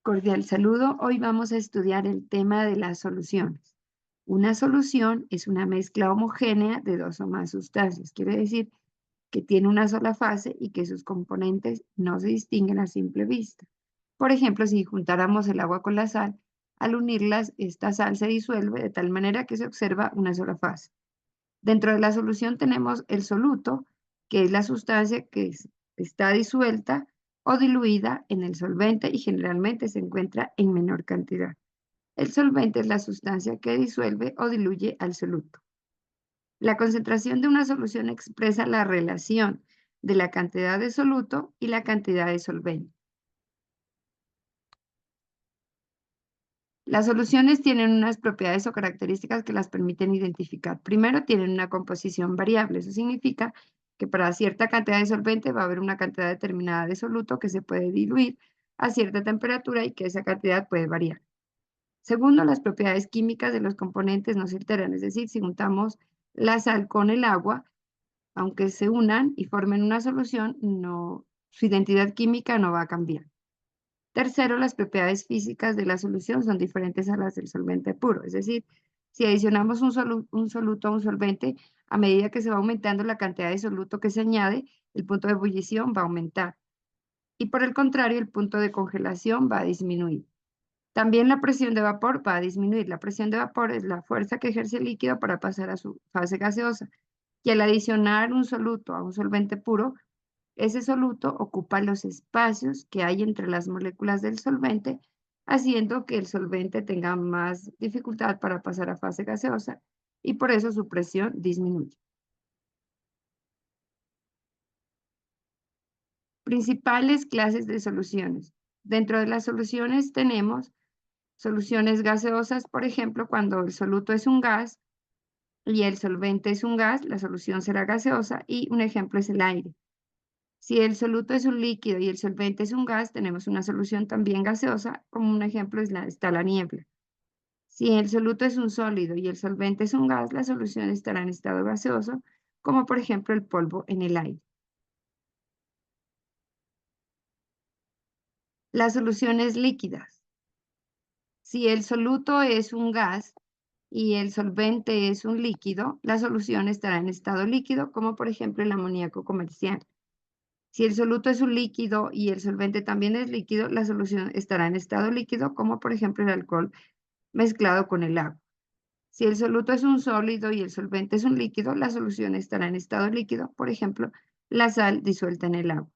Cordial saludo. Hoy vamos a estudiar el tema de las soluciones. Una solución es una mezcla homogénea de dos o más sustancias. Quiere decir que tiene una sola fase y que sus componentes no se distinguen a simple vista. Por ejemplo, si juntáramos el agua con la sal, al unirlas, esta sal se disuelve de tal manera que se observa una sola fase. Dentro de la solución tenemos el soluto, que es la sustancia está disuelta o diluida en el solvente y generalmente se encuentra en menor cantidad. El solvente es la sustancia que disuelve o diluye al soluto. La concentración de una solución expresa la relación de la cantidad de soluto y la cantidad de solvente. Las soluciones tienen unas propiedades o características que las permiten identificar. Primero, tienen una composición variable. Eso significa que para cierta cantidad de solvente va a haber una cantidad determinada de soluto que se puede diluir a cierta temperatura y que esa cantidad puede variar. Segundo, las propiedades químicas de los componentes no se alteran. Es decir, si juntamos la sal con el agua, aunque se unan y formen una solución, su identidad química no va a cambiar. Tercero, las propiedades físicas de la solución son diferentes a las del solvente puro. Es decir, si adicionamos un soluto a un solvente, a medida que se va aumentando la cantidad de soluto que se añade, el punto de ebullición va a aumentar. Y por el contrario, el punto de congelación va a disminuir. También la presión de vapor va a disminuir. La presión de vapor es la fuerza que ejerce el líquido para pasar a su fase gaseosa. Y al adicionar un soluto a un solvente puro, ese soluto ocupa los espacios que hay entre las moléculas del solvente, haciendo que el solvente tenga más dificultad para pasar a fase gaseosa y por eso su presión disminuye. Principales clases de soluciones. Dentro de las soluciones tenemos soluciones gaseosas, por ejemplo, cuando el soluto es un gas y el solvente es un gas, la solución será gaseosa y un ejemplo es el aire. Si el soluto es un líquido y el solvente es un gas, tenemos una solución también gaseosa, como un ejemplo está la niebla. Si el soluto es un sólido y el solvente es un gas, la solución estará en estado gaseoso, como por ejemplo el polvo en el aire. Las soluciones líquidas. Si el soluto es un gas y el solvente es un líquido, la solución estará en estado líquido, como por ejemplo el amoníaco comercial. Si el soluto es un líquido y el solvente también es líquido, la solución estará en estado líquido, como por ejemplo el alcohol mezclado con el agua. Si el soluto es un sólido y el solvente es un líquido, la solución estará en estado líquido, por ejemplo, la sal disuelta en el agua.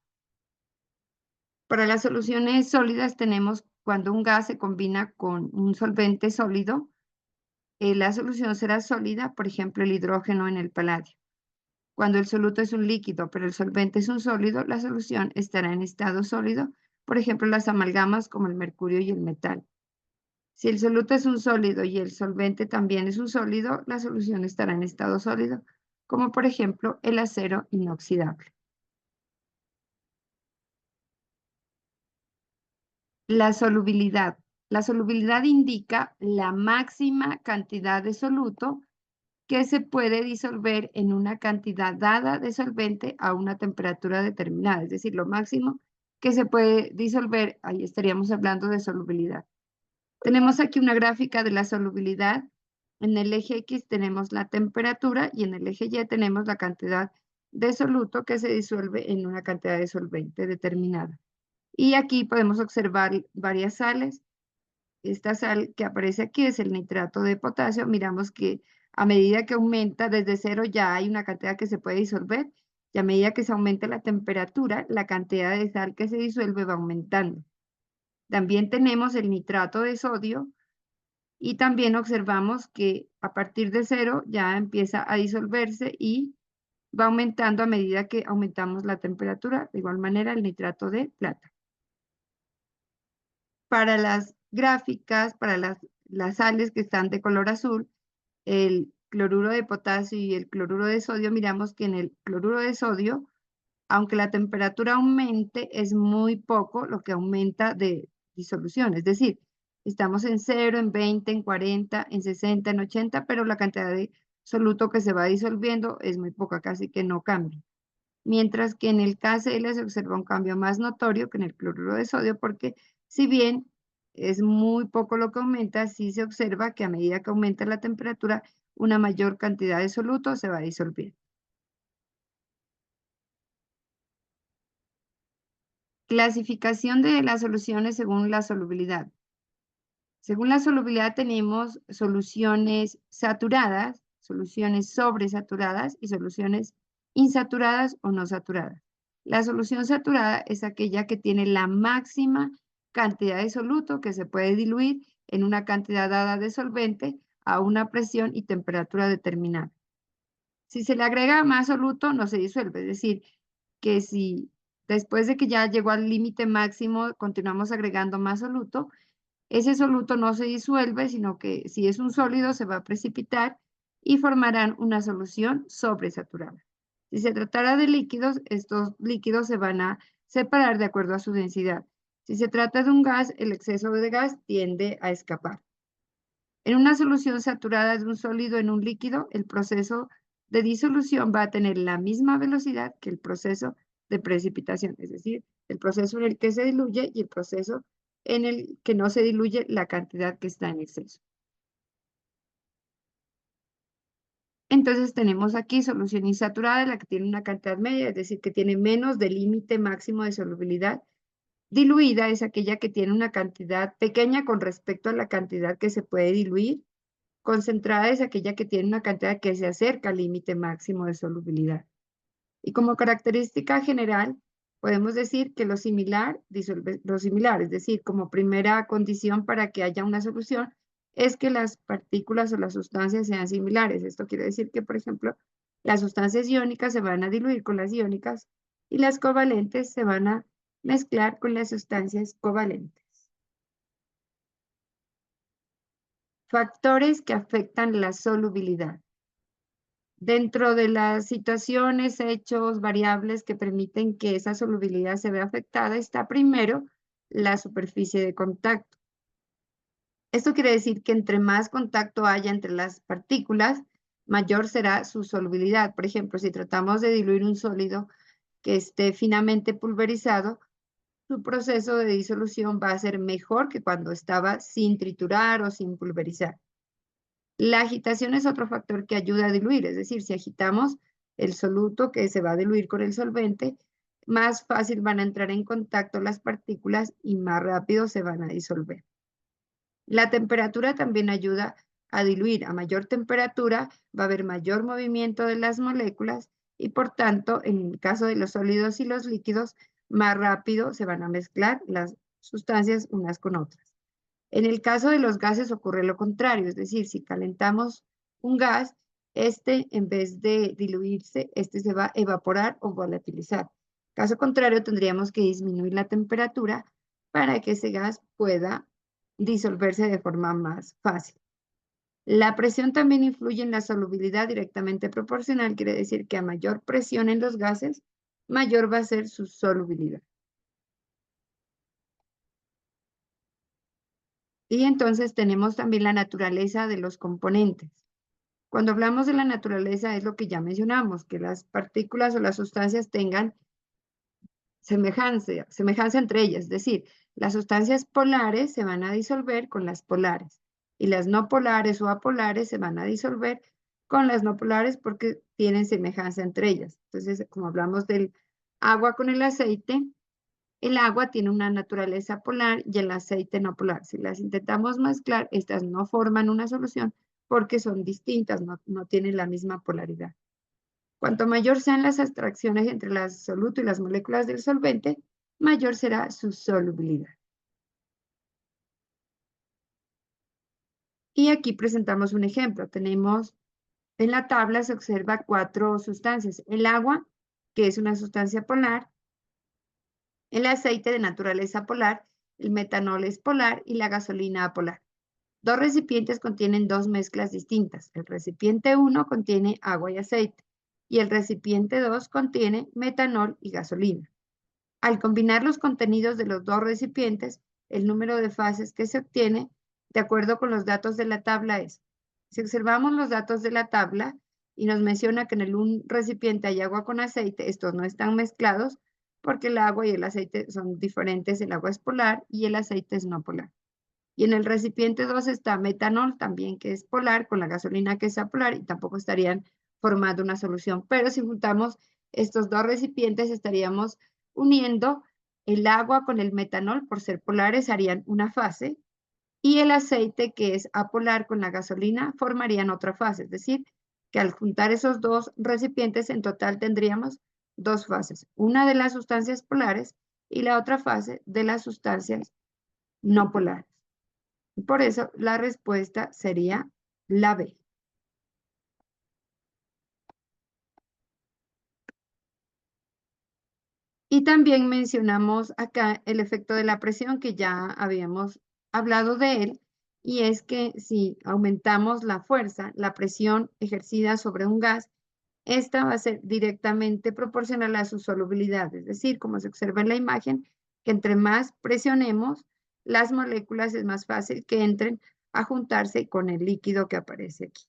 Para las soluciones sólidas tenemos cuando un gas se combina con un solvente sólido, la solución será sólida, por ejemplo, el hidrógeno en el paladio. Cuando el soluto es un líquido, pero el solvente es un sólido, la solución estará en estado sólido, por ejemplo, las amalgamas como el mercurio y el metal. Si el soluto es un sólido y el solvente también es un sólido, la solución estará en estado sólido, como por ejemplo el acero inoxidable. La solubilidad. La solubilidad indica la máxima cantidad de soluto que se puede disolver en una cantidad dada de solvente a una temperatura determinada, es decir, lo máximo que se puede disolver, ahí estaríamos hablando de solubilidad. Tenemos aquí una gráfica de la solubilidad. En el eje X tenemos la temperatura y en el eje Y tenemos la cantidad de soluto que se disuelve en una cantidad de solvente determinada. Y aquí podemos observar varias sales. Esta sal que aparece aquí es el nitrato de potasio. Miramos que a medida que aumenta desde cero ya hay una cantidad que se puede disolver y a medida que se aumenta la temperatura, la cantidad de sal que se disuelve va aumentando. También tenemos el nitrato de sodio y también observamos que a partir de cero ya empieza a disolverse y va aumentando a medida que aumentamos la temperatura. De igual manera el nitrato de plata. Para las gráficas, para las sales que están de color azul, el cloruro de potasio y el cloruro de sodio, miramos que en el cloruro de sodio, aunque la temperatura aumente, es muy poco lo que aumenta de disolución. Es decir, estamos en 0, en 20, en 40, en 60, en 80, pero la cantidad de soluto que se va disolviendo es muy poca, casi que no cambia. Mientras que en el KCl se observa un cambio más notorio que en el cloruro de sodio, porque si bien Es muy poco lo que aumenta, si se observa que a medida que aumenta la temperatura, una mayor cantidad de soluto se va disolviendo. Clasificación de las soluciones según la solubilidad. Según la solubilidad tenemos soluciones saturadas, soluciones sobresaturadas y soluciones insaturadas o no saturadas. La solución saturada es aquella que tiene la máxima cantidad de soluto que se puede diluir en una cantidad dada de solvente a una presión y temperatura determinada. Si se le agrega más soluto, no se disuelve, es decir, que si después de que ya llegó al límite máximo continuamos agregando más soluto, ese soluto no se disuelve, sino que si es un sólido se va a precipitar y formarán una solución sobresaturada. Si se tratara de líquidos, estos líquidos se van a separar de acuerdo a su densidad. Si se trata de un gas, el exceso de gas tiende a escapar. En una solución saturada de un sólido en un líquido, el proceso de disolución va a tener la misma velocidad que el proceso de precipitación, es decir, el proceso en el que se diluye y el proceso en el que no se diluye la cantidad que está en exceso. Entonces tenemos aquí solución insaturada, la que tiene una cantidad media, es decir, que tiene menos del límite máximo de solubilidad. Diluida es aquella que tiene una cantidad pequeña con respecto a la cantidad que se puede diluir. Concentrada es aquella que tiene una cantidad que se acerca al límite máximo de solubilidad. Y como característica general, podemos decir que lo similar disuelve lo similar, es decir, como primera condición para que haya una solución, es que las partículas o las sustancias sean similares. Esto quiere decir que, por ejemplo, las sustancias iónicas se van a diluir con las iónicas y las covalentes se van a mezclar con las sustancias covalentes. Factores que afectan la solubilidad. Dentro de las situaciones, hechos, variables que permiten que esa solubilidad se vea afectada, está primero la superficie de contacto. Esto quiere decir que entre más contacto haya entre las partículas, mayor será su solubilidad. Por ejemplo, si tratamos de diluir un sólido que esté finamente pulverizado, su proceso de disolución va a ser mejor que cuando estaba sin triturar o sin pulverizar. La agitación es otro factor que ayuda a diluir, es decir, si agitamos el soluto que se va a diluir con el solvente, más fácil van a entrar en contacto las partículas y más rápido se van a disolver. La temperatura también ayuda a diluir. A mayor temperatura va a haber mayor movimiento de las moléculas y por tanto, en el caso de los sólidos y los líquidos, más rápido se van a mezclar las sustancias unas con otras. En el caso de los gases ocurre lo contrario, es decir, si calentamos un gas, este en vez de diluirse, este se va a evaporar o volatilizar. Caso contrario, tendríamos que disminuir la temperatura para que ese gas pueda disolverse de forma más fácil. La presión también influye en la solubilidad directamente proporcional, quiere decir que a mayor presión en los gases, mayor va a ser su solubilidad. Y entonces tenemos también la naturaleza de los componentes. Cuando hablamos de la naturaleza es lo que ya mencionamos, que las partículas o las sustancias tengan semejanza entre ellas, es decir, las sustancias polares se van a disolver con las polares y las no polares o apolares se van a disolver con las no polares porque tienen semejanza entre ellas. Entonces, como hablamos del agua con el agua tiene una naturaleza polar y el aceite no polar. Si las intentamos mezclar, estas no forman una solución porque son distintas, no tienen la misma polaridad. Cuanto mayor sean las abstracciones entre el soluto y las moléculas del solvente, mayor será su solubilidad. Y aquí presentamos un ejemplo. Tenemos en la tabla se observa 4 sustancias. El agua, que es una sustancia polar, el aceite de naturaleza polar, el metanol es polar y la gasolina apolar. Dos recipientes contienen dos mezclas distintas. El recipiente 1 contiene agua y aceite y el recipiente 2 contiene metanol y gasolina. Al combinar los contenidos de los dos recipientes, el número de fases que se obtiene, de acuerdo con los datos de la tabla es, si observamos los datos de la tabla y nos menciona que en un recipiente hay agua con aceite, estos no están mezclados porque el agua y el aceite son diferentes, el agua es polar y el aceite es no polar. Y en el recipiente 2 está metanol, también que es polar, con la gasolina que es apolar, y tampoco estarían formando una solución. Pero si juntamos estos dos recipientes, estaríamos uniendo el agua con el metanol, por ser polares, harían una fase, y el aceite, que es apolar, con la gasolina, formarían otra fase. Es decir, que al juntar esos dos recipientes, en total tendríamos dos fases, una de las sustancias polares y la otra fase de las sustancias no polares. Por eso la respuesta sería la B. Y también mencionamos acá el efecto de la presión, que ya habíamos hablado de él, y es que si aumentamos la fuerza, la presión ejercida sobre un gas, esta va a ser directamente proporcional a su solubilidad, es decir, como se observa en la imagen, que entre más presionemos las moléculas es más fácil que entren a juntarse con el líquido que aparece aquí.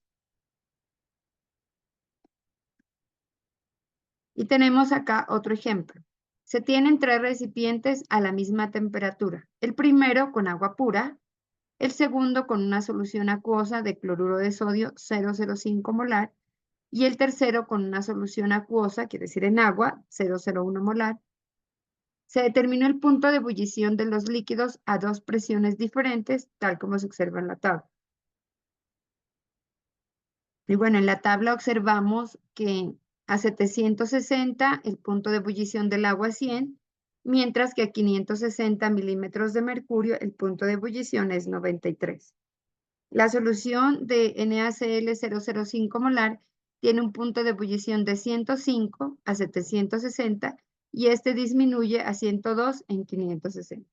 Y tenemos acá otro ejemplo. Se tienen tres recipientes a la misma temperatura. El primero con agua pura, el segundo con una solución acuosa de cloruro de sodio 0,05 molar y el tercero con una solución acuosa, quiere decir en agua, 0,01 molar. Se determinó el punto de ebullición de los líquidos a dos presiones diferentes, tal como se observa en la tabla. Y bueno, en la tabla observamos que a 760 el punto de ebullición del agua es 100, mientras que a 560 milímetros de mercurio el punto de ebullición es 93. La solución de NaCl 0,05 molar tiene un punto de ebullición de 105 a 760 y este disminuye a 102 en 560.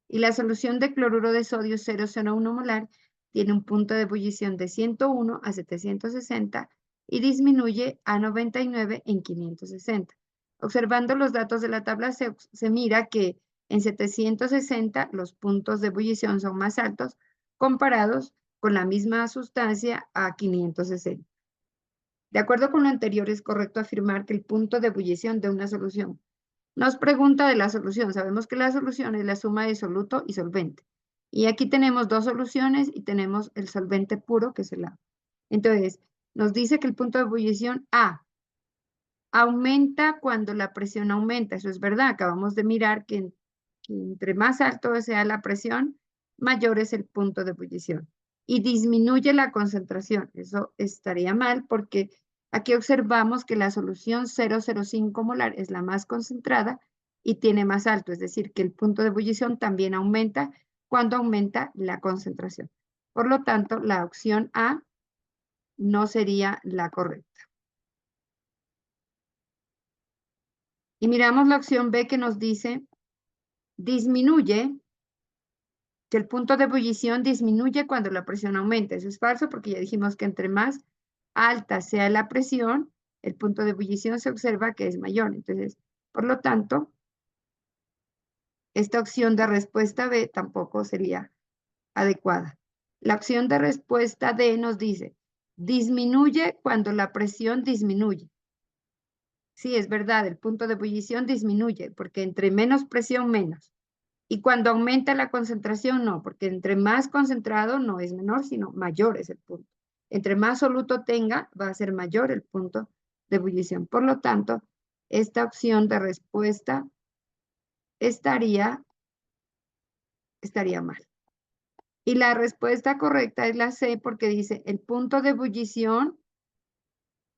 Y la solución de cloruro de sodio 0,01 molar tiene un punto de ebullición de 101 a 760 y disminuye a 99 en 560. Observando los datos de la tabla se mira que en 760 los puntos de ebullición son más altos comparados con la misma sustancia a 560. De acuerdo con lo anterior, es correcto afirmar que el punto de ebullición de una solución. Nos pregunta de la solución. Sabemos que la solución es la suma de soluto y solvente. Y aquí tenemos dos soluciones y tenemos el solvente puro, que es el agua. Entonces, nos dice que el punto de ebullición A aumenta cuando la presión aumenta. Eso es verdad. Acabamos de mirar que entre más alto sea la presión, mayor es el punto de ebullición. Y disminuye la concentración. Eso estaría mal porque aquí observamos que la solución 0,05 molar es la más concentrada y tiene más alto. Es decir, que el punto de ebullición también aumenta cuando aumenta la concentración. Por lo tanto, la opción A no sería la correcta. Y miramos la opción B que nos dice, disminuye, que el punto de ebullición disminuye cuando la presión aumenta. Eso es falso porque ya dijimos que entre más alta sea la presión, el punto de ebullición se observa que es mayor. Entonces, por lo tanto, esta opción de respuesta B tampoco sería adecuada. La opción de respuesta D nos dice, disminuye cuando la presión disminuye. Sí, es verdad, el punto de ebullición disminuye, porque entre menos presión, menos. Y cuando aumenta la concentración, no, porque entre más concentrado no es menor, sino mayor es el punto. Entre más soluto tenga, va a ser mayor el punto de ebullición. Por lo tanto, esta opción de respuesta estaría mal. Y la respuesta correcta es la C, porque dice, el punto de ebullición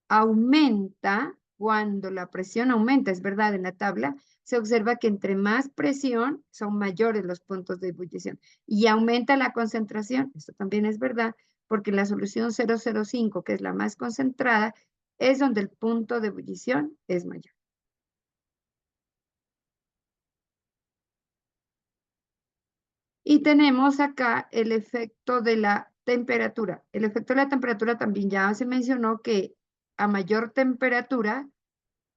aumenta cuando la presión aumenta. Es verdad, en la tabla se observa que entre más presión son mayores los puntos de ebullición y aumenta la concentración. Esto también es verdad, porque la solución 0,05, que es la más concentrada, es donde el punto de ebullición es mayor. Y tenemos acá el efecto de la temperatura. El efecto de la temperatura también ya se mencionó que a mayor temperatura,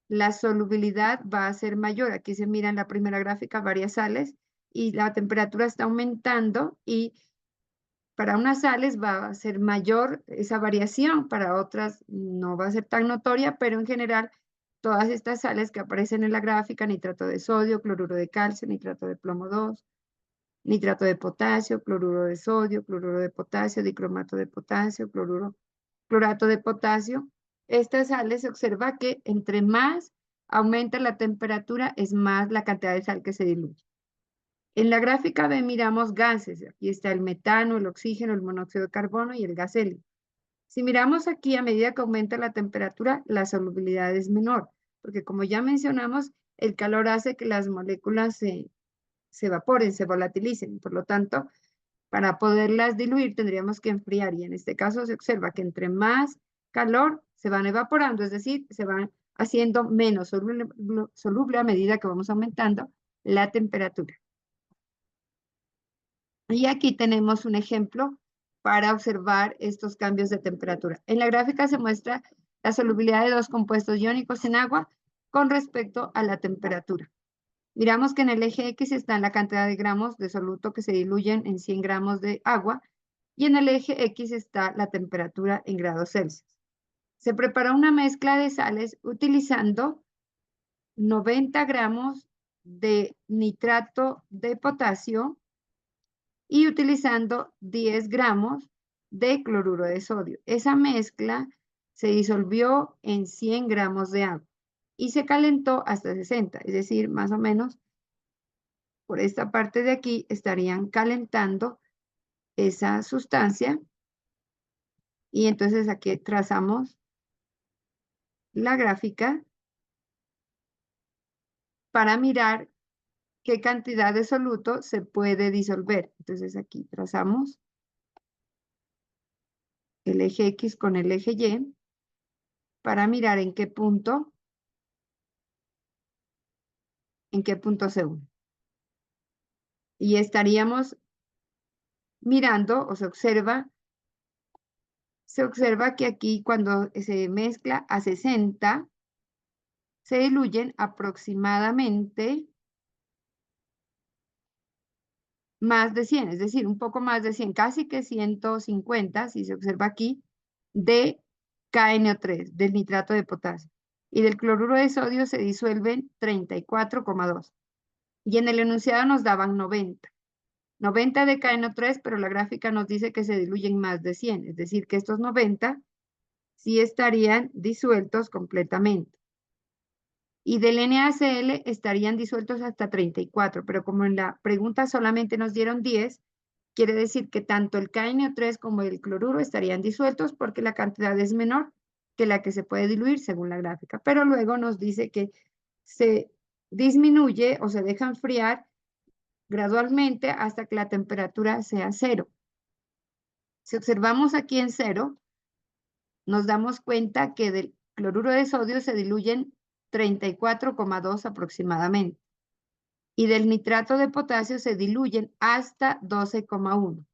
la solubilidad va a ser mayor. Aquí se mira en la primera gráfica varias sales y la temperatura está aumentando y para unas sales va a ser mayor esa variación, para otras no va a ser tan notoria, pero en general todas estas sales que aparecen en la gráfica, nitrato de sodio, cloruro de calcio, nitrato de plomo 2, nitrato de potasio, cloruro de sodio, cloruro de potasio, dicromato de potasio, clorato de potasio. Estas sales se observa que entre más aumenta la temperatura, es más la cantidad de sal que se diluye. En la gráfica B miramos gases. Aquí está el metano, el oxígeno, el monóxido de carbono y el gas helio. Si miramos aquí, a medida que aumenta la temperatura, la solubilidad es menor, porque como ya mencionamos, el calor hace que las moléculas se evaporen, se volatilicen. Por lo tanto, para poderlas diluir tendríamos que enfriar y en este caso se observa que entre más calor se van evaporando, es decir, se van haciendo menos soluble a medida que vamos aumentando la temperatura. Y aquí tenemos un ejemplo para observar estos cambios de temperatura. En la gráfica se muestra la solubilidad de dos compuestos iónicos en agua con respecto a la temperatura. Miramos que en el eje X está la cantidad de gramos de soluto que se diluyen en 100 gramos de agua y en el eje X está la temperatura en grados Celsius. Se prepara una mezcla de sales utilizando 90 gramos de nitrato de potasio y utilizando 10 gramos de cloruro de sodio. Esa mezcla se disolvió en 100 gramos de agua y se calentó hasta 60, es decir, más o menos por esta parte de aquí estarían calentando esa sustancia y entonces aquí trazamos la gráfica para mirar qué cantidad de soluto se puede disolver. Entonces aquí trazamos el eje X con el eje Y para mirar en qué punto se une. Y estaríamos mirando o se observa que aquí cuando se mezcla a 60, se diluyen aproximadamente más de 100, es decir, un poco más de 100, casi que 150, si se observa aquí, de KNO3, del nitrato de potasio. Y del cloruro de sodio se disuelven 34,2. Y en el enunciado nos daban 90. 90 de KNO3, pero la gráfica nos dice que se diluyen más de 100, es decir, que estos 90 sí estarían disueltos completamente. Y del NaCl estarían disueltos hasta 34, pero como en la pregunta solamente nos dieron 10, quiere decir que tanto el KNO3 como el cloruro estarían disueltos porque la cantidad es menor que la que se puede diluir según la gráfica. Pero luego nos dice que se disminuye o se deja enfriar gradualmente hasta que la temperatura sea 0. Si observamos aquí en 0, nos damos cuenta que del cloruro de sodio se diluyen 34,2 aproximadamente. Y del nitrato de potasio se diluyen hasta 12,1.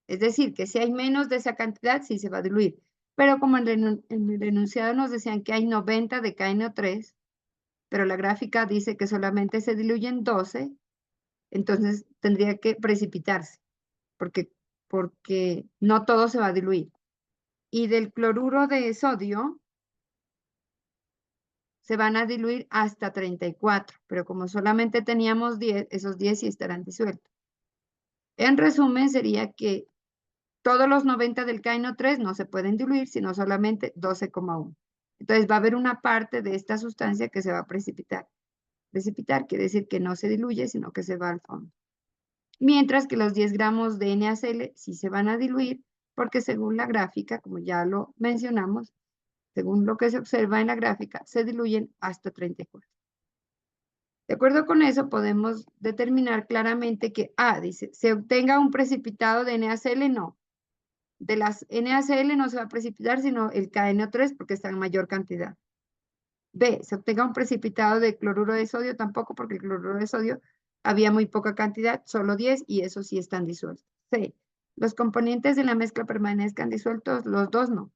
Es decir, que si hay menos de esa cantidad, sí se va a diluir. Pero como en el enunciado nos decían que hay 90 de KNO3, pero la gráfica dice que solamente se diluyen 12, entonces tendría que precipitarse, porque no todo se va a diluir. Y del cloruro de sodio se van a diluir hasta 34, pero como solamente teníamos 10, esos 10 sí estarán disueltos. En resumen, sería que todos los 90 del KNO3 no se pueden diluir, sino solamente 12,1. Entonces va a haber una parte de esta sustancia que se va a precipitar. Precipitar quiere decir que no se diluye, sino que se va al fondo. Mientras que los 10 gramos de NaCl sí se van a diluir, porque según la gráfica, como ya lo mencionamos, según lo que se observa en la gráfica, se diluyen hasta 34. De acuerdo con eso, podemos determinar claramente que A, dice, se obtenga un precipitado de NaCl, no. De las NaCl no se va a precipitar, sino el KNO3 porque está en mayor cantidad. B, se obtenga un precipitado de cloruro de sodio, tampoco porque el cloruro de sodio había muy poca cantidad, solo 10, y esos sí están disueltos. C, los componentes de la mezcla permanezcan disueltos, los dos no.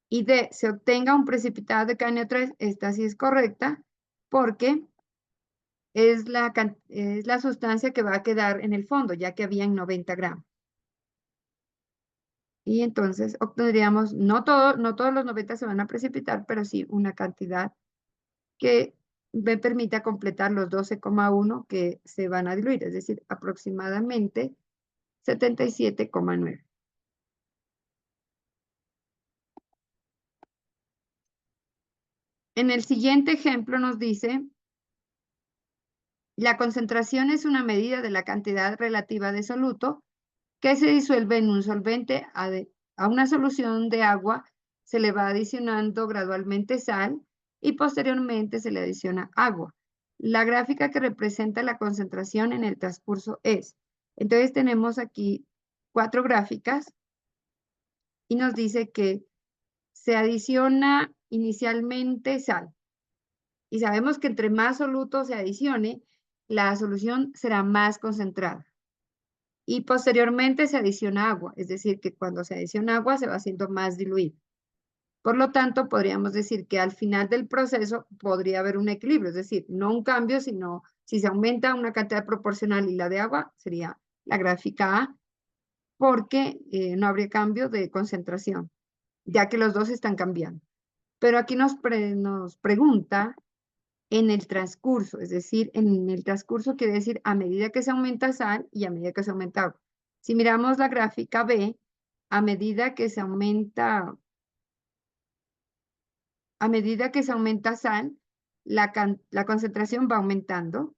Y D, se obtenga un precipitado de KNO3, esta sí es correcta, porque es la sustancia que va a quedar en el fondo, ya que habían 90 gramos. Y entonces obtendríamos, no todos los 90 se van a precipitar, pero sí una cantidad que me permita completar los 12,1 que se van a diluir, es decir, aproximadamente 77,9. En el siguiente ejemplo nos dice, la concentración es una medida de la cantidad relativa de soluto que se disuelve en un solvente. A una solución de agua se le va adicionando gradualmente sal y posteriormente se le adiciona agua. La gráfica que representa la concentración en el transcurso es. Entonces tenemos aquí 4 gráficas y nos dice que se adiciona inicialmente sal. Y sabemos que entre más soluto se adicione, la solución será más concentrada. Y posteriormente se adiciona agua, es decir, que cuando se adiciona agua se va haciendo más diluido. Por lo tanto, podríamos decir que al final del proceso podría haber un equilibrio, es decir, no un cambio, sino si se aumenta una cantidad proporcional y la de agua, sería la gráfica A, porque no habría cambio de concentración, ya que los dos están cambiando. Pero aquí nos pregunta en el transcurso, es decir, en el transcurso quiere decir a medida que se aumenta sal y a medida que se aumenta agua. Si miramos la gráfica B, a medida que se aumenta, sal, la concentración va aumentando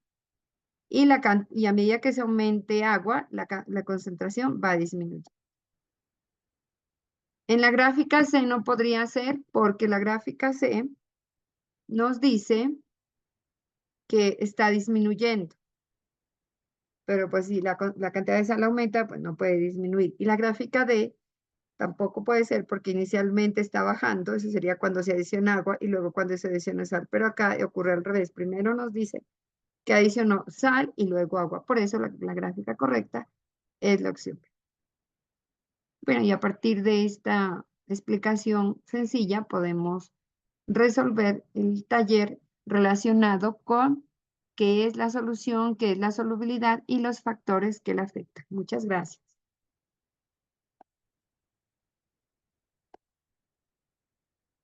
y a medida que se aumente agua, la concentración va disminuyendo. En la gráfica C no podría ser porque la gráfica C nos dice que está disminuyendo. Pero pues si la cantidad de sal aumenta, pues no puede disminuir. Y la gráfica D tampoco puede ser porque inicialmente está bajando, eso sería cuando se adiciona agua y luego cuando se adiciona sal. Pero acá ocurre al revés. Primero nos dice que adicionó sal y luego agua. Por eso la gráfica correcta es la opción B. Bueno, y a partir de esta explicación sencilla podemos resolver el taller relacionado con qué es la solución, qué es la solubilidad y los factores que la afectan. Muchas gracias.